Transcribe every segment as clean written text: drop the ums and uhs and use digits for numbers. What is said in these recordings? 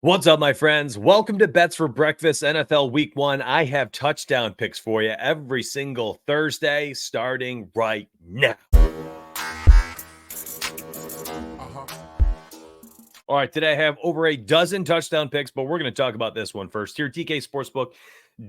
What's up, my friends? Welcome to Bets for Breakfast NFL Week 1. I have touchdown picks for you every single Thursday starting right now. All right, today I have over a dozen touchdown picks, but we're going to talk about this one first. Here, TK Sportsbook,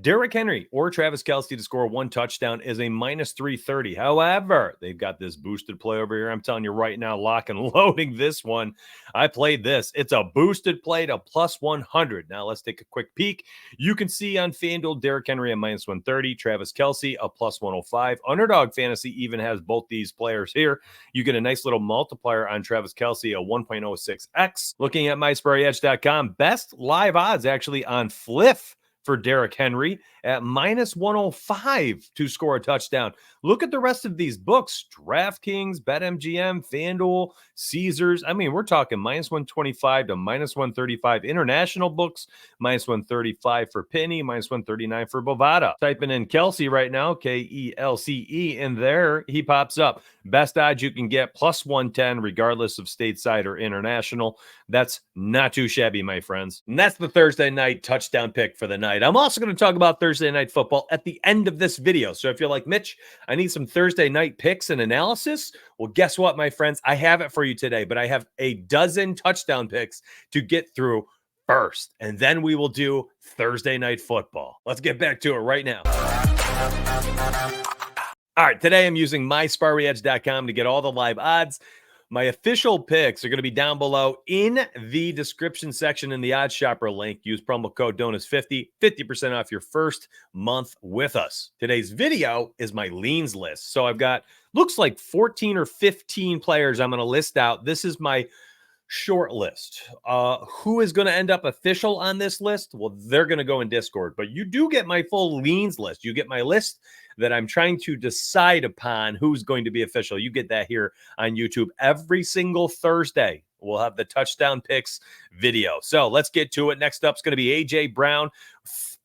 Derrick Henry or Travis Kelce to score one touchdown is a minus 330. However, they've got this boosted play over here. I'm telling you right now, lock and loading this one. I played this. It's a boosted play to plus 100. Now let's take a quick peek. You can see on FanDuel, Derrick Henry at minus 130, Travis Kelce a plus 105. Underdog Fantasy even has both these players here. You get a nice little multiplier on Travis Kelce, a 1.06x. Looking at mysparryedge.com, best live odds actually on Fliff for Derrick Henry at minus 105 to score a touchdown. Look at the rest of these books: DraftKings, BetMGM, FanDuel, Caesars. I mean, we're talking minus 125 to minus 135. International books, minus 135 for Penny, minus 139 for Bovada. Typing in Kelce right now, Kelce, in there, he pops up. Best odds you can get, plus 110, regardless of stateside or international. That's not too shabby, my friends. And that's the Thursday night touchdown pick for the night. I'm also going to talk about Thursday night football at the end of this video. So if you're like, Mitch, I need some Thursday night picks and analysis. Well, guess what, my friends? I have it for you today, but I have a dozen touchdown picks to get through first. And then we will do Thursday night football. Let's get back to it right now. All right, today I'm using mysparryedge.com to get all the live odds. My official picks are going to be down below in the description section in the Odds Shopper link. Use promo code DONUTS50, 50% off your first month with us. Today's video is my leans list. So I've got, looks like 14 or 15 players I'm going to list out. This is my short list. Who is going to end up official on this list? Well, they're going to go in Discord, but you do get my full leans list. You get my list that I'm trying to decide upon who's going to be official. You get that here on YouTube every single Thursday. We'll have the touchdown picks video. So let's get to it. Next up is going to be AJ Brown.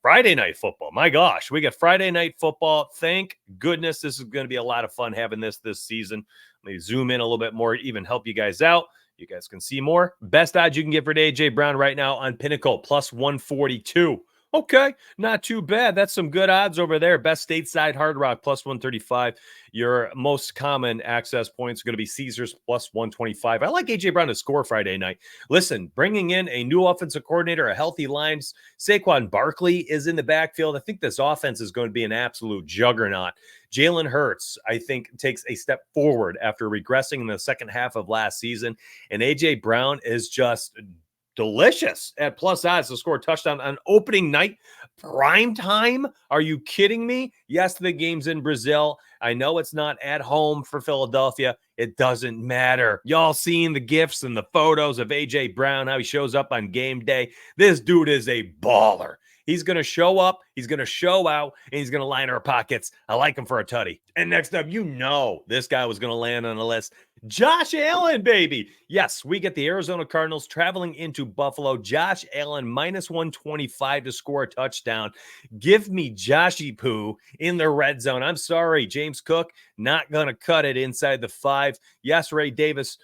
Friday night football. My gosh, we got Friday night football. Thank goodness this is going to be a lot of fun having this season. Let me zoom in a little bit more, even help you guys out. You guys can see more. Best odds you can get for AJ Brown right now on Pinnacle, plus 142. Okay, not too bad. That's some good odds over there. Best stateside Hard Rock, plus 135. Your most common access points are going to be Caesars, plus 125. I like AJ Brown to score Friday night. Listen, bringing in a new offensive coordinator, a healthy line. Saquon Barkley is in the backfield. I think this offense is going to be an absolute juggernaut. Jalen Hurts, I think, takes a step forward after regressing in the second half of last season. And AJ Brown is just delicious at plus odds to score a touchdown on opening night. Prime time? Are you kidding me? Yes, the game's in Brazil. I know it's not at home for Philadelphia. It doesn't matter. Y'all seen the gifs and the photos of AJ Brown, how he shows up on game day. This dude is a baller. He's going to show up, he's going to show out, and he's going to line our pockets. I like him for a tutty. And next up, you know this guy was going to land on the list. Josh Allen, baby. Yes, we get the Arizona Cardinals traveling into Buffalo. Josh Allen, minus 125 to score a touchdown. Give me Joshy Poo in the red zone. I'm sorry, James Cook, not going to cut it inside the 5. Yes, Ray Davis,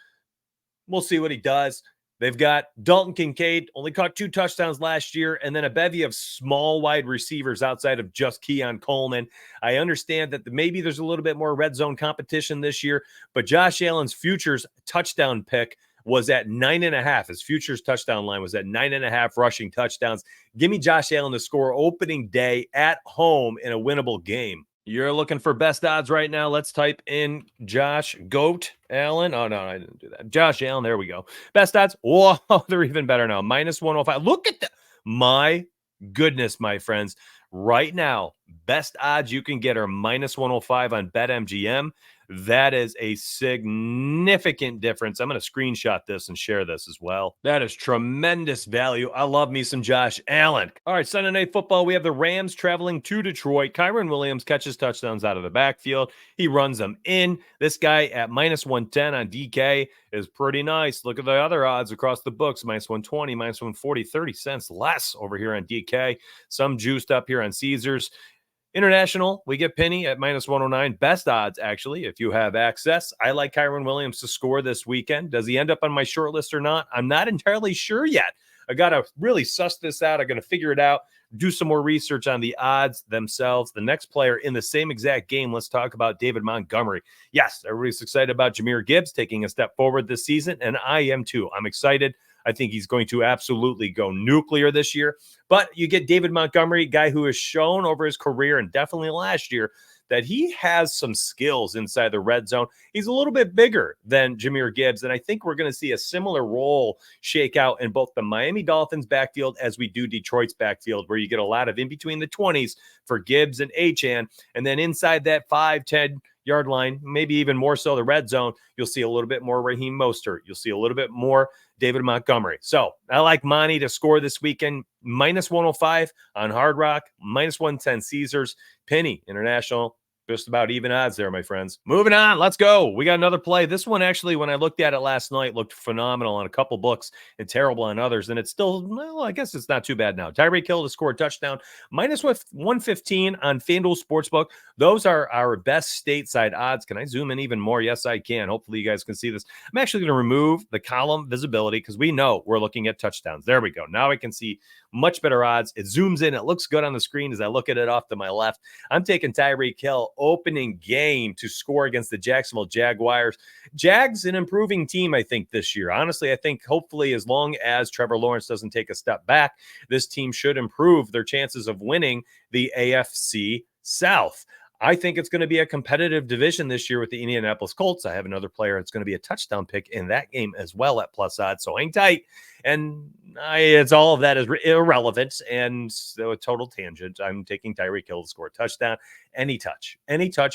we'll see what he does. They've got Dalton Kincaid, only caught 2 touchdowns last year, and then a bevy of small wide receivers outside of just Keon Coleman. I understand that maybe there's a little bit more red zone competition this year, but Josh Allen's futures touchdown pick was at 9.5. His futures touchdown line was at 9.5 rushing touchdowns. Give me Josh Allen to score opening day at home in a winnable game. You're looking for best odds right now. Let's type in Josh Goat Allen. Oh, no, I didn't do that. Josh Allen. There we go. Best odds. Oh, they're even better now. Minus 105. Look at that. My goodness, my friends. Right now, best odds you can get are minus 105 on BetMGM. That is a significant difference. I'm going to screenshot this and share this as well. That is tremendous value. I love me some Josh Allen. All right, Sunday Night Football, we have the Rams traveling to Detroit. Kyron Williams catches touchdowns out of the backfield. He runs them in. This guy at minus 110 on DK is pretty nice. Look at the other odds across the books. Minus 120, minus 140, 30 cents less over here on DK. Some juiced up here on Caesars. International, we get Penny at minus 109. Best odds, actually, if you have access. I like Kyron Williams to score this weekend. Does he end up on my short list or not? I'm not entirely sure yet. I got to really suss this out. I got to figure it out, do some more research on the odds themselves. The next player in the same exact game, let's talk about David Montgomery. Yes, everybody's excited about Jahmyr Gibbs taking a step forward this season, and I am too. I'm excited. I think he's going to absolutely go nuclear this year. But you get David Montgomery, a guy who has shown over his career and definitely last year that he has some skills inside the red zone. He's a little bit bigger than Jahmyr Gibbs, and I think we're going to see a similar role shake out in both the Miami Dolphins backfield as we do Detroit's backfield, where you get a lot of in between the 20s for Gibbs and Achane, and then inside that 5-10-yard line, maybe even more so the red zone, you'll see a little bit more Raheem Mostert. You'll see a little bit more David Montgomery. So I like Monty to score this weekend, -105 on Hard Rock, -110 Caesars, Penny International. Just about even odds there, my friends. Moving on, let's go. We got another play. This one actually, when I looked at it last night, looked phenomenal on a couple books and terrible on others. And it's still, well, I guess it's not too bad now. Tyreek Hill to score a touchdown, -115 on FanDuel Sportsbook. Those are our best stateside odds. Can I zoom in even more? Yes, I can. Hopefully you guys can see this. I'm actually going to remove the column visibility because we know we're looking at touchdowns. There we go. Now I can see much better odds. It zooms in. It looks good on the screen as I look at it off to my left. I'm taking Tyreek Hill opening game to score against the Jacksonville Jaguars. Jags, an improving team, I think, this year. Honestly, I think hopefully as long as Trevor Lawrence doesn't take a step back, this team should improve their chances of winning the AFC South. I think it's going to be a competitive division this year with the Indianapolis Colts. I have another player. It's going to be a touchdown pick in that game as well at plus odds. So hang tight. And it's all of that is irrelevant and so a total tangent. I'm taking Tyreek Hill to score a touchdown. Any touch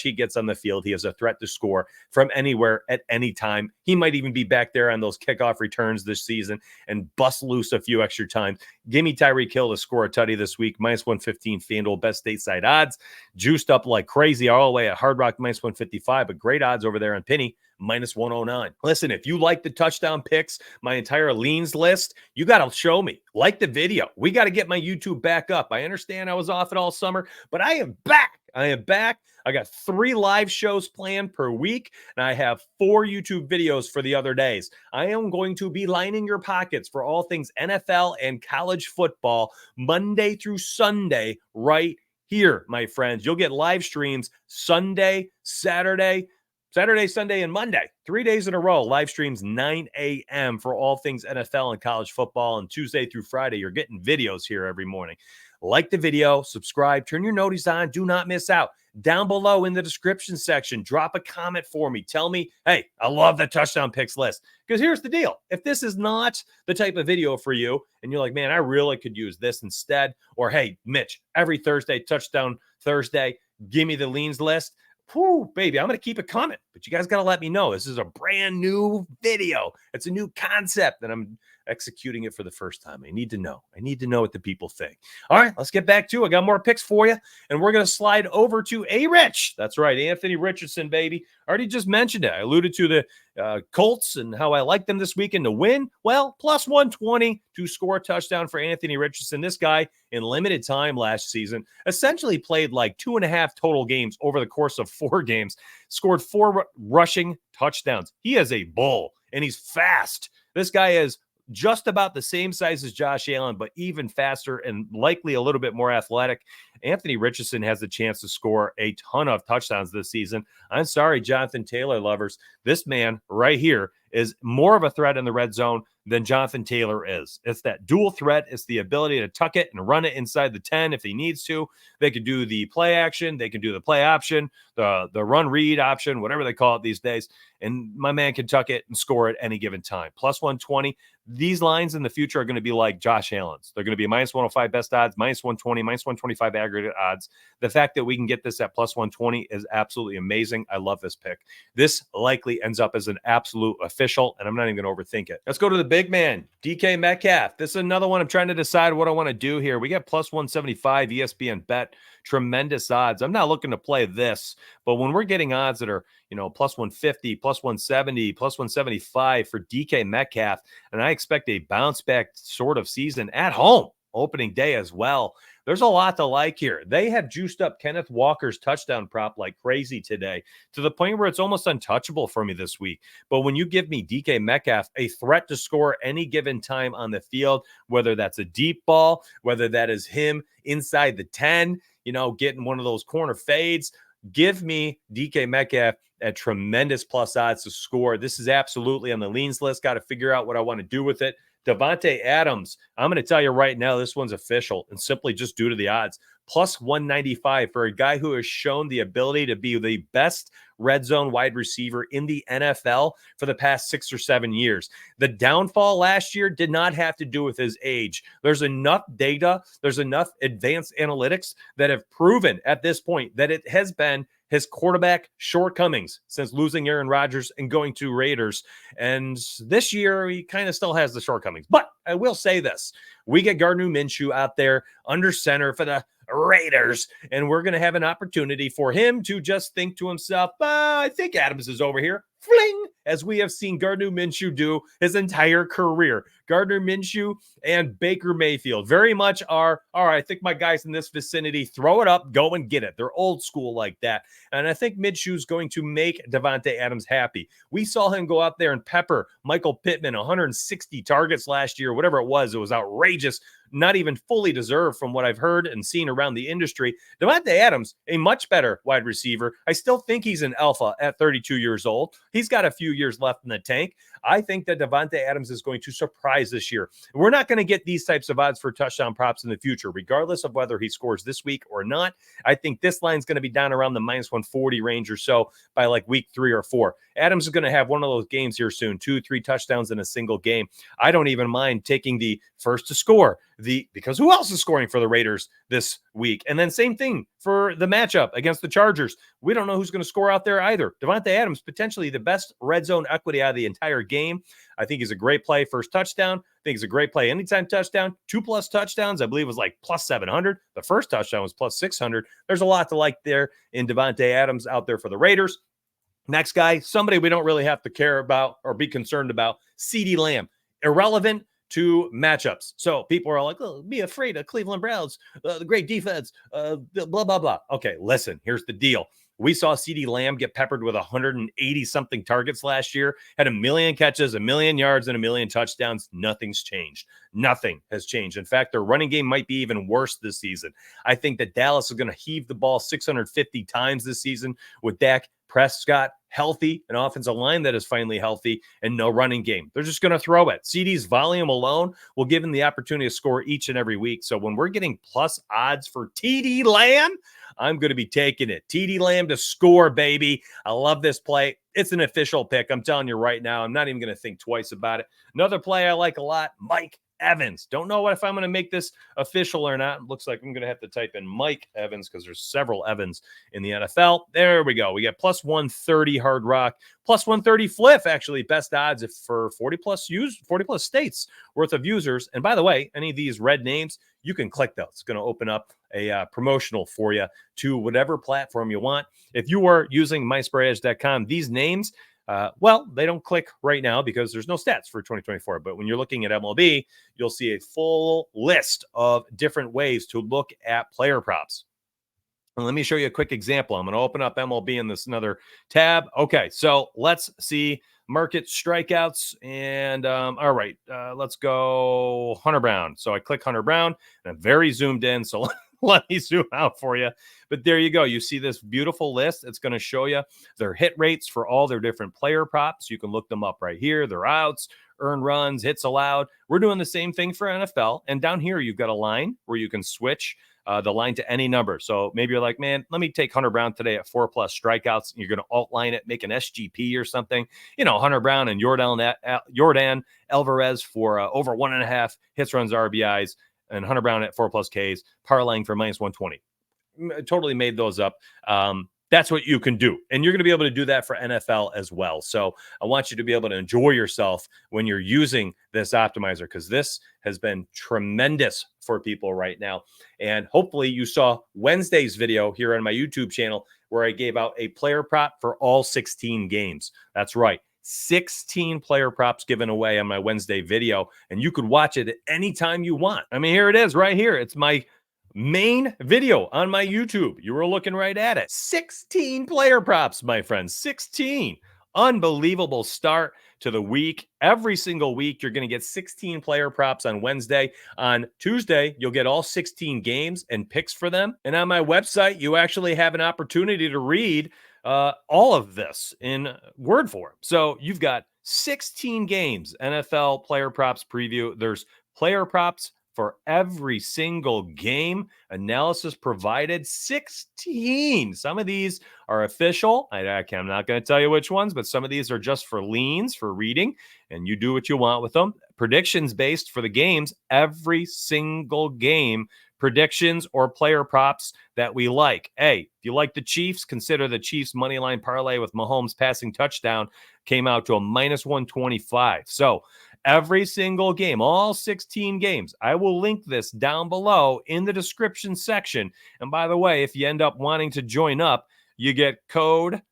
he gets on the field, he has a threat to score from anywhere at any time. He might even be back there on those kickoff returns this season and bust loose a few extra times. Give me Tyreek Hill to score a tutty this week. -115 FanDuel, best stateside odds. Juiced up like crazy all the way at Hard Rock, -155, but great odds over there on Penny, -109. Listen, if you like the touchdown picks, my entire leans list, you got to show me. Like the video. We got to get my YouTube back up. I understand I was off it all summer, but I am back. I am back. I got 3 live shows planned per week, and I have 4 YouTube videos for the other days. I am going to be lining your pockets for all things NFL and college football Monday through Sunday right here, my friends. You'll get live streams Sunday, Saturday, Sunday, and Monday. 3 days in a row, live streams 9 a.m. for all things NFL and college football. And Tuesday through Friday, you're getting videos here every morning. Like the video, subscribe, turn your notice on. Do not miss out. Down below in the description section, drop a comment for me. Tell me, hey, I love the touchdown picks list. Because here's the deal. If this is not the type of video for you, and you're like, man, I really could use this instead. Or, hey, Mitch, every Thursday, touchdown Thursday, give me the leans list. Whew, baby, I'm going to keep it coming, but you guys got to let me know. This is a brand new video. It's a new concept, and I'm executing it for the first time. I need to know. I need to know what the people think. All right, let's get back to it. I got more picks for you, and we're going to slide over to A-Rich. That's right, Anthony Richardson, baby. I already just mentioned it. I alluded to the Colts and how I like them this weekend to win. Well, +120 to score a touchdown for Anthony Richardson. This guy, in limited time last season, essentially played like 2.5 total games over the course of 4 games, scored 4 rushing touchdowns. He is a bull, and he's fast. This guy is just about the same size as Josh Allen, but even faster and likely a little bit more athletic. Anthony Richardson has the chance to score a ton of touchdowns this season. I'm sorry, Jonathan Taylor lovers. This man right here is more of a threat in the red zone than Jonathan Taylor is. It's that dual threat. It's the ability to tuck it and run it inside the 10 if he needs to. They can do the play action. They can do the play option, the run read option, whatever they call it these days. And my man can tuck it and score at any given time. +120. These lines in the future are going to be like Josh Allen's. They're going to be -105 best odds, -120, -125 aggregate odds. The fact that we can get this at +120 is absolutely amazing. I love this pick. This likely ends up as an absolute official, and I'm not even going to overthink it. Let's go to the big man, DK Metcalf. This is another one I'm trying to decide what I want to do here. We got +175 ESPN bet. Tremendous odds. I'm not looking to play this, but when we're getting odds that are, +150, +170, +175 for DK Metcalf, and I expect a bounce back sort of season at home. opening day as well. There's a lot to like here. They have juiced up Kenneth Walker's touchdown prop like crazy today to the point where it's almost untouchable for me this week. But when you give me DK Metcalf, a threat to score any given time on the field, whether that's a deep ball, whether that is him inside the 10, getting one of those corner fades, give me DK Metcalf at tremendous plus odds to score. This is absolutely on the leans list. Got to figure out what I want to do with it. Davante Adams, I'm going to tell you right now, this one's official and simply just due to the odds. Plus 195 for a guy who has shown the ability to be the best red zone wide receiver in the NFL for the past 6 or 7 years. The downfall last year did not have to do with his age. There's enough data, there's enough advanced analytics that have proven at this point that it has been his quarterback shortcomings since losing Aaron Rodgers and going to Raiders. And this year, he kind of still has the shortcomings. But I will say this. We get Gardner Minshew out there under center for the Raiders, and we're going to have an opportunity for him to just think to himself, I think Adams is over here. Fling, as we have seen Gardner Minshew do his entire career. Gardner Minshew and Baker Mayfield very much are, all right, I think my guys in this vicinity, throw it up, go and get it. They're old school like that. And I think Minshew's going to make Davante Adams happy. We saw him go out there and pepper Michael Pittman, 160 targets last year, whatever it was outrageous. Not even fully deserved from what I've heard and seen around the industry. Davante Adams, a much better wide receiver. I still think he's an alpha at 32 years old. He's got a few years left in the tank. I think that Davante Adams is going to surprise this year. We're not going to get these types of odds for touchdown props in the future, regardless of whether he scores this week or not. I think this line's going to be down around the minus 140 range or so by like week 3 or 4. Adams is going to have one of those games here soon, 2-3 touchdowns in a single game. I don't even mind taking the first to score, because who else is scoring for the Raiders this week? And then same thing for the matchup against the Chargers. We don't know who's going to score out there either. Davante Adams, potentially the best red zone equity out of the entire game. I think he's a great play. First touchdown. I think he's a great play. Anytime touchdown, 2+ touchdowns, I believe was like plus 700. The first touchdown was plus 600. There's a lot to like there in Davante Adams out there for the Raiders. Next guy, somebody we don't really have to care about or be concerned about, CeeDee Lamb. Irrelevant to matchups. So people are like, oh, be afraid of Cleveland Browns, the great defense, blah, blah, blah. Okay, listen, here's the deal. We saw CeeDee Lamb get peppered with 180-something targets last year, had 1 million catches, 1 million yards, and 1 million touchdowns. Nothing's changed. Nothing has changed. In fact, their running game might be even worse this season. I think that Dallas is going to heave the ball 650 times this season with Dak Prescott healthy, an offensive line that is finally healthy, and no running game. They're just going to throw it. CeeDee's volume alone will give him the opportunity to score each and every week. So when we're getting plus odds for TD Lamb, I'm going to be taking it. TD Lamb to score, baby. I love this play. It's an official pick. I'm telling you right now, I'm not even going to think twice about it. Another play I like a lot, Mike Evans. Don't know if I'm going to make this official or not. It looks like I'm going to have to type in Mike Evans because there's several Evans in the NFL. There we go. We got plus 130 Hard Rock, plus 130 Fliff, actually best odds if for 40 plus states worth of users. And by the way, any of these red names, you can click those. It's going to open up a promotional for you to whatever platform you want. If you are using myspreadedge.com, these names, well, they don't click right now because there's no stats for 2024. But when you're looking at MLB, you'll see a full list of different ways to look at player props. And let me show you a quick example. I'm going to open up MLB in this another tab. Okay, so let's see market strikeouts. And all right, let's go Hunter Brown. So I click Hunter Brown, and I'm very zoomed in. So let me zoom out for you. But there you go. You see this beautiful list. It's going to show you their hit rates for all their different player props. You can look them up right here. Their outs, earned runs, hits allowed. We're doing the same thing for NFL. And down here, you've got a line where you can switch the line to any number. So maybe you're like, man, let me take Hunter Brown today at 4+ strikeouts. You're going to outline it, make an SGP or something. You know, Hunter Brown and Yordan Alvarez for over 1.5 hits, runs, RBIs. And Hunter Brown at 4+ Ks, parlaying for minus 120. Totally made those up. That's what you can do. And you're going to be able to do that for NFL as well. So I want you to be able to enjoy yourself when you're using this optimizer, because this has been tremendous for people right now. And hopefully you saw Wednesday's video here on my YouTube channel where I gave out a player prop for all 16 games. That's right. 16 player props given away on my Wednesday video, and you could watch it at any time you want. I mean, here it is right here. It's my main video on my YouTube. You were looking right at it. 16 player props, my friends. 16. Unbelievable start to the week. Every single week, you're going to get 16 player props on Wednesday. On Tuesday, you'll get all 16 games and picks for them. And on my website, you actually have an opportunity to read all of this in word form. So you've got 16 games, NFL player props preview. There's player props for every single game. Analysis provided. 16. Some of these are official. I'm not going to tell you which ones, but some of these are just for leans, for reading, and you do what you want with them. Predictions based for the games. Every single game, predictions or player props that we like. Hey, if you like the Chiefs, consider the Chiefs money line parlay with Mahomes passing touchdown came out to a -125. So every single game, all 16 games. I will link this down below in the description section. And by the way, if you end up wanting to join up, you get code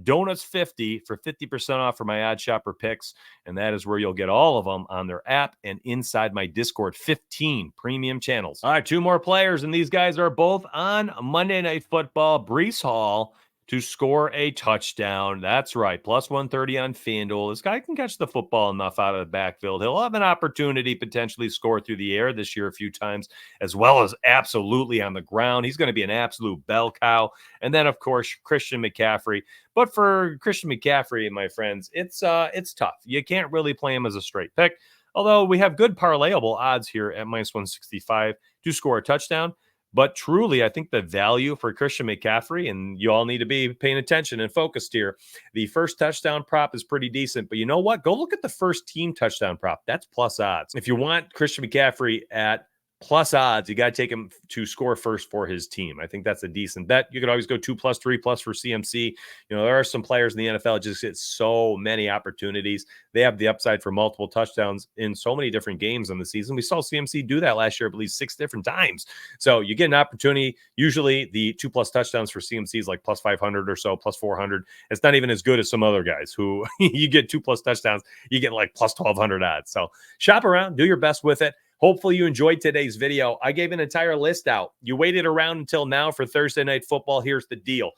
Donuts50 for 50% off for my Odd Shopper picks. And that is where you'll get all of them on their app and inside my Discord, 15 premium channels. All right, 2 more players, and these guys are both on Monday Night Football. Breece Hall to score a touchdown. That's right. Plus 130 on FanDuel. This guy can catch the football enough out of the backfield. He'll have an opportunity potentially score through the air this year a few times, as well as absolutely on the ground. He's going to be an absolute bell cow. And then, of course, Christian McCaffrey. But for Christian McCaffrey, my friends, it's tough. You can't really play him as a straight pick. Although we have good parlayable odds here at -165 to score a touchdown. But truly, I think the value for Christian McCaffrey, and you all need to be paying attention and focused here, the first touchdown prop is pretty decent. But you know what? Go look at the first team touchdown prop. That's plus odds. If you want Christian McCaffrey at plus odds, you got to take him to score first for his team. I think that's a decent bet. You could always go 2+, 3+ for CMC. You know, there are some players in the NFL just get so many opportunities. They have the upside for multiple touchdowns in so many different games in the season. We saw CMC do that last year, I believe 6 different times. So you get an opportunity. Usually the 2+ touchdowns for CMC is like plus 500 or so, plus 400. It's not even as good as some other guys who you get 2+ touchdowns, you get like plus 1,200 odds. So shop around, do your best with it. Hopefully you enjoyed today's video. I gave an entire list out. You waited around until now for Thursday Night Football. Here's the deal.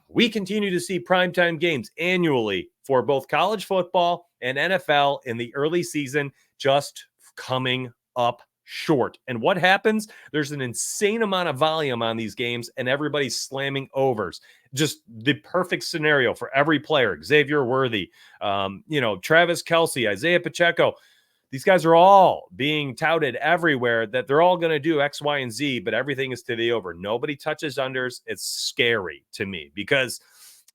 We continue to see primetime games annually for both college football and NFL in the early season, just coming up short. And what happens? There's an insane amount of volume on these games, and everybody's slamming overs. Just the perfect scenario for every player. Xavier Worthy, Travis Kelce, Isaiah Pacheco. These guys are all being touted everywhere that they're all going to do X, Y, and Z, but everything is to the over. Nobody touches unders. It's scary to me because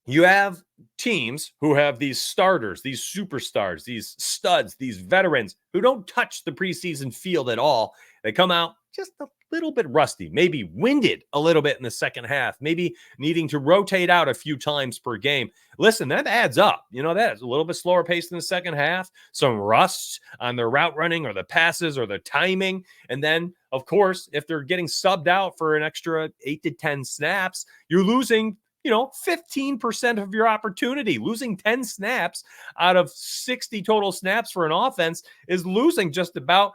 you have teams who have these starters, these superstars, these studs, these veterans who don't touch the preseason field at all. They come out just a little bit rusty, maybe winded a little bit in the second half, maybe needing to rotate out a few times per game. Listen, that adds up. You know, that is a little bit slower pace in the second half, some rust on their route running or the passes or the timing. And then, of course, if they're getting subbed out for an extra 8 to 10 snaps, you're losing 15% of your opportunity. Losing 10 snaps out of 60 total snaps for an offense is losing just about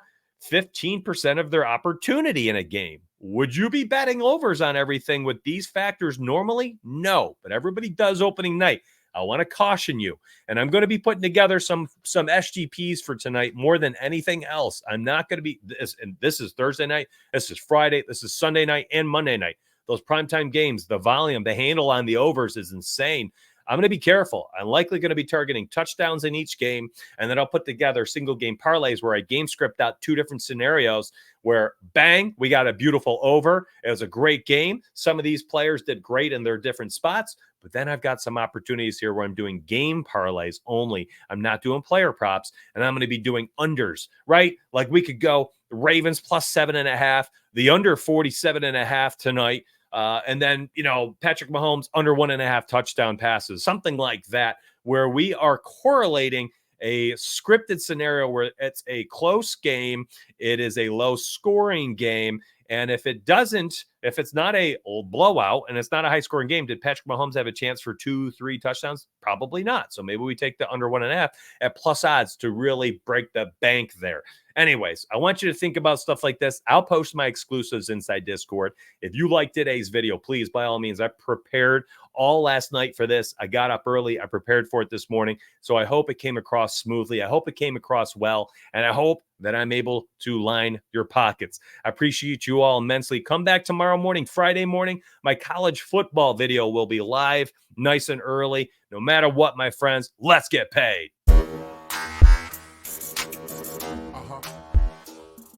15% of their opportunity in a game. Would you be betting overs on everything with these factors normally? No, but everybody does opening night. I want to caution you, and I'm going to be putting together some SGPs for tonight more than anything else. I'm not going to be this, and this is Thursday night, this is Friday, this is Sunday night, and Monday night. Those primetime games, the volume, the handle on the overs is insane. I'm going to be careful. I'm likely going to be targeting touchdowns in each game, and then I'll put together single game parlays where I game script out 2 different scenarios where, bang, we got a beautiful over. It was a great game. Some of these players did great in their different spots, but then I've got some opportunities here where I'm doing game parlays only. I'm not doing player props, and I'm going to be doing unders, right? Like we could go Ravens plus 7.5, the under 47.5 tonight. And then, Patrick Mahomes under 1.5 touchdown passes, something like that, where we are correlating a scripted scenario where it's a close game. It is a low scoring game. And if it doesn't, if it's not a blowout and it's not a high scoring game, did Patrick Mahomes have a chance for 2-3 touchdowns? Probably not. So maybe we take the under 1.5 at plus odds to really break the bank there. Anyways, I want you to think about stuff like this. I'll post my exclusives inside Discord. If you like today's video, please, by all means, I prepared all last night for this. I got up early. I prepared for it this morning. So I hope it came across smoothly. I hope it came across well. And I hope that I'm able to line your pockets. I appreciate you all immensely. Come back tomorrow morning, Friday morning. My college football video will be live nice and early. No matter what, my friends, let's get paid.